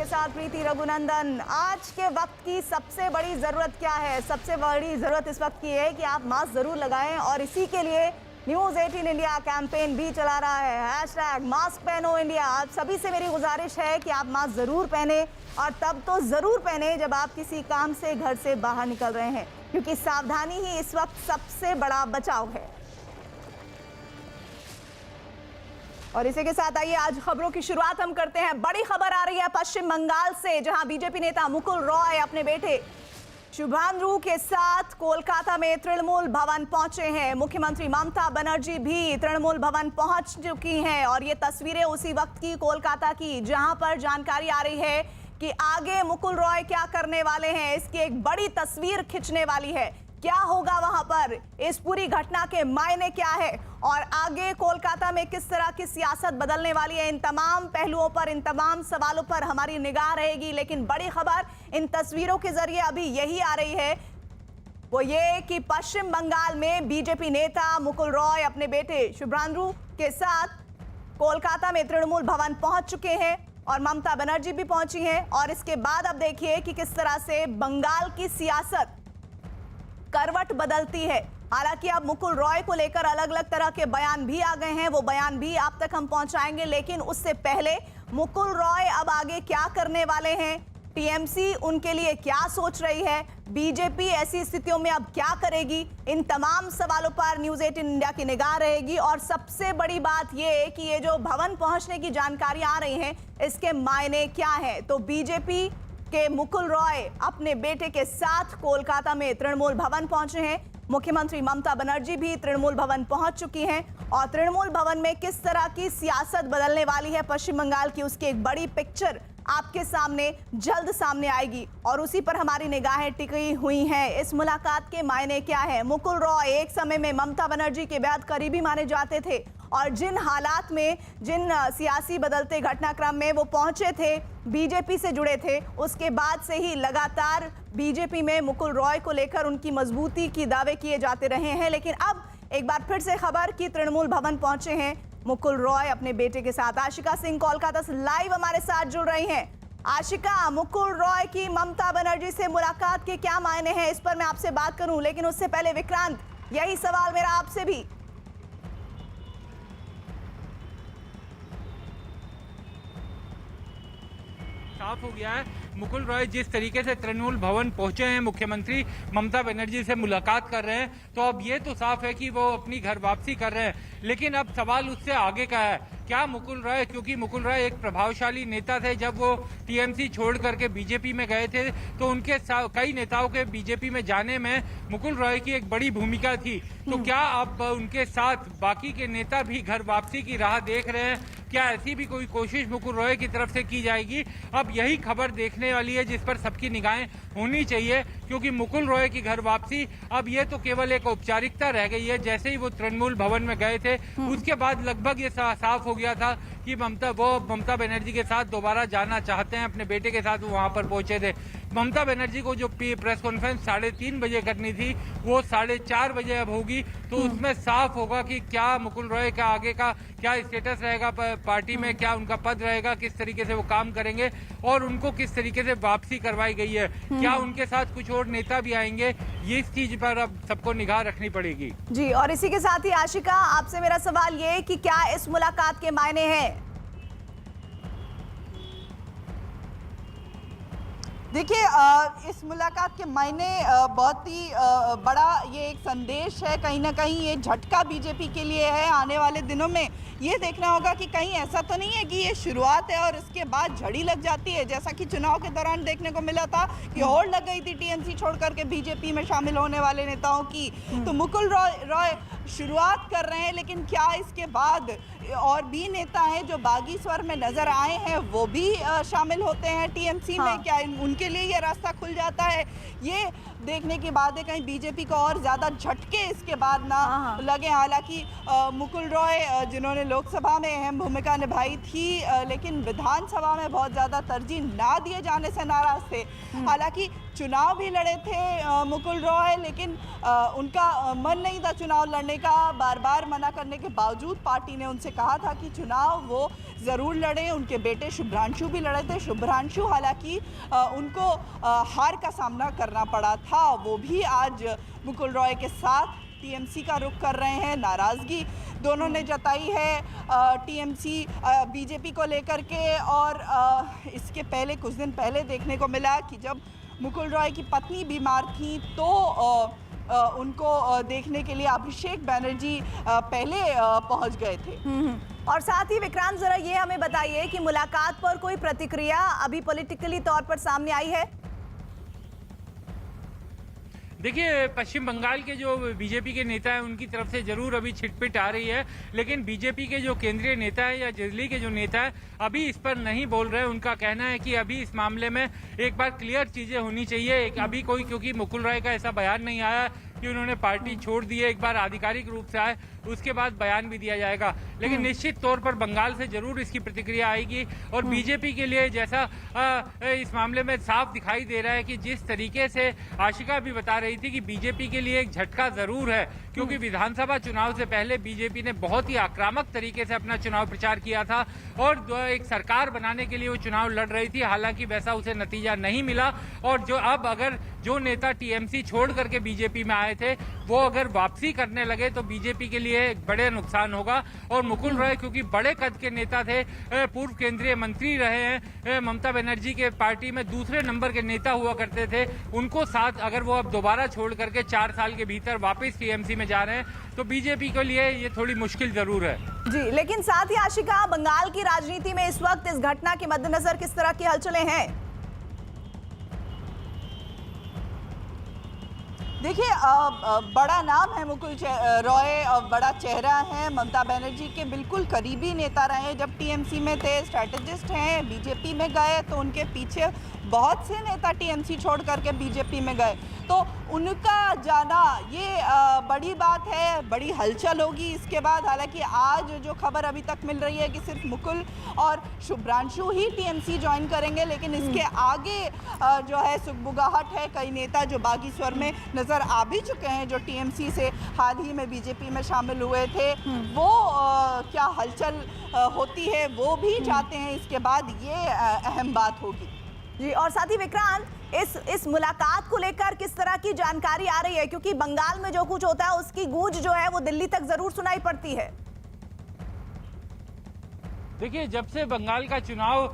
आपके साथ प्रीति रघुनंदन। आज के वक्त की सबसे बड़ी जरूरत क्या है? सबसे बड़ी जरूरत इस वक्त की है कि आप मास्क जरूर लगाएं और इसी के लिए न्यूज़ 18 इंडिया कैंपेन भी चला रहा है। हैशटैग मास्क पहनो इंडिया। आप सभी से मेरी गुजारिश है कि आप मास्क जरूर पहने और तब तो जरूर पहने जब आप किसी काम से घर से बाहर निकल रहे हैं, क्योंकि सावधानी ही इस वक्त सबसे बड़ा बचाव है। और इसी के साथ आइए आज खबरों की शुरुआत हम करते हैं। बड़ी खबर आ रही है पश्चिम बंगाल से, जहां बीजेपी नेता मुकुल रॉय अपने बेटे शुभ्रांशु के साथ कोलकाता में तृणमूल भवन पहुंचे हैं। मुख्यमंत्री ममता बनर्जी भी तृणमूल भवन पहुंच चुकी हैं और ये तस्वीरें उसी वक्त की कोलकाता की, जहां पर जानकारी आ रही है कि आगे मुकुल रॉय क्या करने वाले हैं, इसकी एक बड़ी तस्वीर खिंचने वाली है। क्या होगा वहां पर, इस पूरी घटना के मायने क्या है और आगे कोलकाता में किस तरह की सियासत बदलने वाली है, इन तमाम पहलुओं पर, इन तमाम सवालों पर हमारी निगाह रहेगी। लेकिन बड़ी खबर इन तस्वीरों के जरिए अभी यही आ रही है, वो ये कि पश्चिम बंगाल में बीजेपी नेता मुकुल रॉय अपने बेटे शुभ्रांशु के साथ कोलकाता में तृणमूल भवन पहुंच चुके हैं और ममता बनर्जी भी पहुंची हैं। और इसके बाद अब देखिए कि किस तरह से बंगाल की सियासत करवट बदलती है। हालांकि अब मुकुल रॉय को लेकर अलग अलग तरह के बयान भी आ गए हैं, वो बयान भी आप तक हम पहुंचाएंगे। लेकिन उससे पहले मुकुल रॉय अब आगे क्या करने वाले हैं, टीएमसी उनके लिए क्या सोच रही है, बीजेपी ऐसी स्थितियों में अब क्या करेगी, इन तमाम सवालों पर न्यूज़ 18 इंडिया की निगाह रहेगी। और सबसे बड़ी बात यह है कि ये जो भवन पहुंचने की जानकारी आ रही है, इसके मायने क्या है। तो बीजेपी के मुकुल रॉय अपने बेटे के साथ कोलकाता में तृणमूल भवन पहुंचे हैं। मुख्यमंत्री ममता बनर्जी भी तृणमूल भवन पहुंच चुकी हैं और तृणमूल भवन में किस तरह की सियासत बदलने वाली है पश्चिम बंगाल की, उसकी एक बड़ी पिक्चर आपके सामने जल्द सामने आएगी और उसी पर हमारी निगाहें टिकी हुई हैं। इस मुलाकात के मायने क्या है? मुकुल रॉय एक समय में ममता बनर्जी के बेहद करीबी माने जाते थे और जिन हालात में, जिन सियासी बदलते घटनाक्रम में वो पहुंचे थे, बीजेपी से जुड़े थे, उसके बाद से ही लगातार बीजेपी में मुकुल रॉय को लेकर उनकी मजबूती की दावे किए जाते रहे हैं। लेकिन अब एक बार फिर से खबर कि तृणमूल भवन पहुंचे हैं मुकुल रॉय अपने बेटे के साथ। आशिका सिंह कोलकाता से लाइव हमारे साथ जुड़ रही हैं। आशिका, मुकुल रॉय की ममता बनर्जी से मुलाकात के क्या मायने हैं, इस पर मैं आपसे बात करूं, लेकिन उससे पहले विक्रांत, यही सवाल मेरा आपसे भी। साफ हो गया है मुकुल रॉय जिस तरीके से तृणमूल भवन पहुंचे हैं, मुख्यमंत्री ममता बनर्जी से मुलाकात कर रहे हैं, तो अब ये तो साफ है कि वो अपनी घर वापसी कर रहे हैं। लेकिन अब सवाल उससे आगे का है, क्या मुकुल रॉय, क्योंकि मुकुल रॉय एक प्रभावशाली नेता थे, जब वो टीएमसी छोड़ करके बीजेपी में गए थे तो उनके कई नेताओं के बीजेपी में जाने में मुकुल रॉय की एक बड़ी भूमिका थी। तो क्या अब उनके साथ बाकी के नेता भी घर वापसी की राह देख रहे हैं? क्या ऐसी भी कोई कोशिश मुकुल रॉय की तरफ से की जाएगी? अब यही खबर देखने वाली है जिस पर सबकी निगाहें होनी चाहिए, क्योंकि मुकुल रॉय की घर वापसी अब ये तो केवल एक औपचारिकता रह गई है। जैसे ही वो तृणमूल भवन में गए थे उसके बाद लगभग ये साफ हो गया था कि ममता बनर्जी के साथ दोबारा जाना चाहते हैं, अपने बेटे के साथ वो वहां पर पहुंचे थे। ममता बनर्जी को जो प्रेस कॉन्फ्रेंस 3:30 बजे करनी थी वो 4:30 बजे अब होगी, तो उसमें साफ होगा कि क्या मुकुल रॉय का आगे का क्या स्टेटस रहेगा पार्टी में, क्या उनका पद रहेगा, किस तरीके से वो काम करेंगे और उनको किस तरीके से वापसी करवाई गई है, क्या उनके साथ कुछ और नेता भी आएंगे, ये इस चीज पर अब सबको निगाह रखनी पड़ेगी। जी, और इसी के साथ ही आशिका, आपसे मेरा सवाल ये कि क्या इस मुलाकात के मायने हैं? देखिए, इस मुलाकात के मायने बहुत ही बड़ा ये एक संदेश है, कहीं ना कहीं ये झटका बीजेपी के लिए है। आने वाले दिनों में ये देखना होगा कि कहीं ऐसा तो नहीं है कि ये शुरुआत है और इसके बाद झड़ी लग जाती है, जैसा कि चुनाव के दौरान देखने को मिला था कि होड़ लग गई थी टीएमसी छोड़ करके बीजेपी में शामिल होने वाले नेताओं की। तो मुकुल रॉय शुरुआत कर रहे हैं, लेकिन क्या इसके बाद और भी नेता हैं जो बागी स्वर में नजर आए हैं वो भी शामिल होते हैं टीएमसी में? क्या उनके लिए ये रास्ता खुल जाता है? ये देखने की बात है, कहीं बीजेपी को और ज्यादा झटके इसके बाद ना लगे। हालांकि मुकुल रॉय जिन्होंने लोकसभा में अहम भूमिका निभाई थी, लेकिन विधानसभा में बहुत ज्यादा तरजीह ना दिए जाने से नाराज थे। हालांकि चुनाव भी लड़े थे मुकुल रॉय, लेकिन उनका मन नहीं था चुनाव लड़ने करने का बार बार मना करने के बावजूद पार्टी ने उनसे कहा था कि चुनाव वो ज़रूर लड़ें। उनके बेटे शुभ्रांशु भी लड़े थे। शुभ्रांशु हालांकि उनको हार का सामना करना पड़ा था। वो भी आज मुकुल रॉय के साथ टीएमसी का रुख कर रहे हैं। नाराज़गी दोनों ने जताई है टीएमसी बीजेपी को लेकर के। और इसके पहले कुछ दिन पहले देखने को मिला कि जब मुकुल रॉय की पत्नी बीमार थी तो उनको देखने के लिए अभिषेक बैनर्जी पहले पहुंच गए थे। और साथ ही विक्रांत, जरा ये हमें बताइए कि मुलाकात पर कोई प्रतिक्रिया अभी पॉलिटिकली तौर पर सामने आई है? देखिए, पश्चिम बंगाल के जो बीजेपी के नेता हैं उनकी तरफ से जरूर अभी छिटपिट आ रही है, लेकिन बीजेपी के जो केंद्रीय नेता है या दिल्ली के जो नेता है अभी इस पर नहीं बोल रहे हैं। उनका कहना है कि अभी इस मामले में एक बार क्लियर चीजें होनी चाहिए। अभी कोई, क्योंकि मुकुल रॉय का ऐसा बयान नहीं आया कि उन्होंने पार्टी छोड़ दी है, एक बार आधिकारिक रूप से आए उसके बाद बयान भी दिया जाएगा। लेकिन निश्चित तौर पर बंगाल से जरूर इसकी प्रतिक्रिया आएगी। और बीजेपी के लिए जैसा इस मामले में साफ दिखाई दे रहा है कि जिस तरीके से आशिका भी बता रही थी कि बीजेपी के लिए एक झटका जरूर है, क्योंकि विधानसभा चुनाव से पहले बीजेपी ने बहुत ही आक्रामक तरीके से अपना चुनाव प्रचार किया था और एक सरकार बनाने के लिए वो चुनाव लड़ रही थी। हालांकि वैसा उसे नतीजा नहीं मिला। और जो अब अगर जो नेता टीएमसी छोड़ करके बीजेपी में आए थे वो अगर वापसी करने लगे तो बीजेपी के लिए एक बड़े नुकसान होगा। और मुकुल रॉय क्योंकि बड़े कद के नेता थे, पूर्व केंद्रीय मंत्री रहे हैं, ममता बनर्जी के पार्टी में दूसरे नंबर के नेता हुआ करते थे, उनको साथ अगर वो अब दोबारा छोड़ करके 4 साल के भीतर वापस टीएमसी में जा रहे हैं तो बीजेपी के लिए ये थोड़ी मुश्किल जरूर है। जी, लेकिन साथ ही आशिका, बंगाल की राजनीति में इस वक्त इस घटना के मद्देनजर किस तरह की हलचलें हैं? देखिए, बड़ा नाम है मुकुल रॉय, बड़ा चेहरा है, ममता बनर्जी के बिल्कुल करीबी नेता रहे। जब टीएमसी में थे, स्ट्रैटेजिस्ट हैं, बीजेपी में गए तो उनके पीछे बहुत से नेता टीएमसी छोड़ करके बीजेपी में गए, तो उनका जाना ये बड़ी बात है, बड़ी हलचल होगी इसके बाद। हालांकि आज जो खबर अभी तक मिल रही है कि सिर्फ मुकुल और शुभ्रांशु ही टीएमसी ज्वाइन करेंगे, लेकिन इसके आगे जो है सुगबुगाहट है। कई नेता जो बागी स्वर में नजर आ भी चुके हैं, जो टीएमसी से हाल ही में बीजेपी में शामिल हुए थे, वो क्या हलचल होती है वो भी चाहते हैं। इसके बाद ये अहम बात होगी। जी, और साथ ही विक्रांत, इस मुलाकात को लेकर किस तरह की जानकारी आ रही है? क्योंकि बंगाल में जो कुछ होता है उसकी गूंज जो है वो दिल्ली तक जरूर सुनाई पड़ती है। देखिए, जब से बंगाल का चुनाव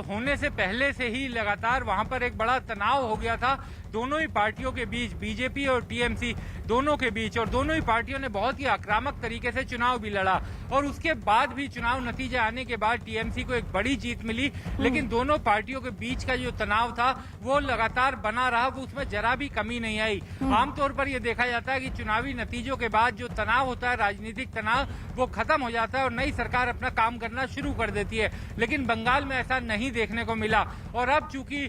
होने से पहले से ही लगातार वहां पर एक बड़ा तनाव हो गया था दोनों ही पार्टियों के बीच, बीजेपी और टीएमसी दोनों के बीच, और दोनों ही पार्टियों ने बहुत ही आक्रामक तरीके से चुनाव भी लड़ा। और उसके बाद भी चुनाव नतीजे आने के बाद टीएमसी को एक बड़ी जीत मिली, लेकिन दोनों पार्टियों के बीच का जो तनाव था वो लगातार बना रहा, वो उसमें जरा भी कमी नहीं आई। आमतौर पर यह देखा जाता है कि चुनावी नतीजों के बाद जो तनाव होता है, राजनीतिक तनाव, वो खत्म हो जाता है और नई सरकार अपना काम करना शुरू कर देती है। लेकिन बंगाल में ऐसा नहीं देखने को मिला। और अब चूंकि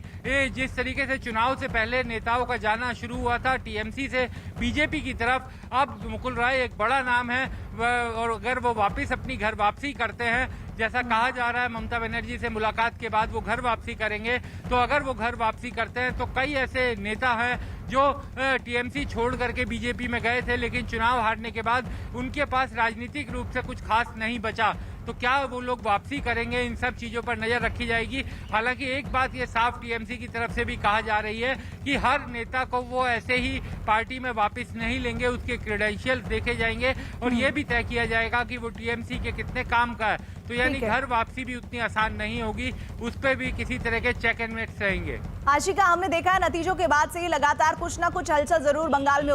जिस तरीके से चुनाव से पहले नेताओं का जाना शुरू हुआ था टीएमसी से बीजेपी की तरफ, अब मुकुल रॉय एक बड़ा नाम है और अगर वो वापस अपनी घर वापसी करते हैं, जैसा कहा जा रहा है ममता बनर्जी से मुलाकात के बाद वो घर वापसी करेंगे, तो अगर वो घर वापसी करते हैं तो कई ऐसे नेता हैं जो टीएमसी छोड़ करके बीजेपी में गए थे, लेकिन चुनाव हारने के बाद उनके पास राजनीतिक रूप से कुछ खास नहीं बचा, तो क्या वो लोग वापसी करेंगे? इन सब चीजों पर नजर रखी जाएगी। हालांकि एक बात ये साफ टीएमसी की तरफ से भी कहा जा रही है कि हर नेता को वो ऐसे ही पार्टी में वापस नहीं लेंगे, उसके क्रेडेंशियल्स देखे जाएंगे और ये भी तय किया जाएगा कि वो टीएमसी के कितने काम का है। तो यानी घर वापसी भी उतनी आसान नहीं होगी, उस पर भी किसी तरह के चेक एंड मेट्स रहेंगे। आशिका, हमने देखा है नतीजों के बाद से ही लगातार कुछ ना कुछ हलचल जरूर बंगाल में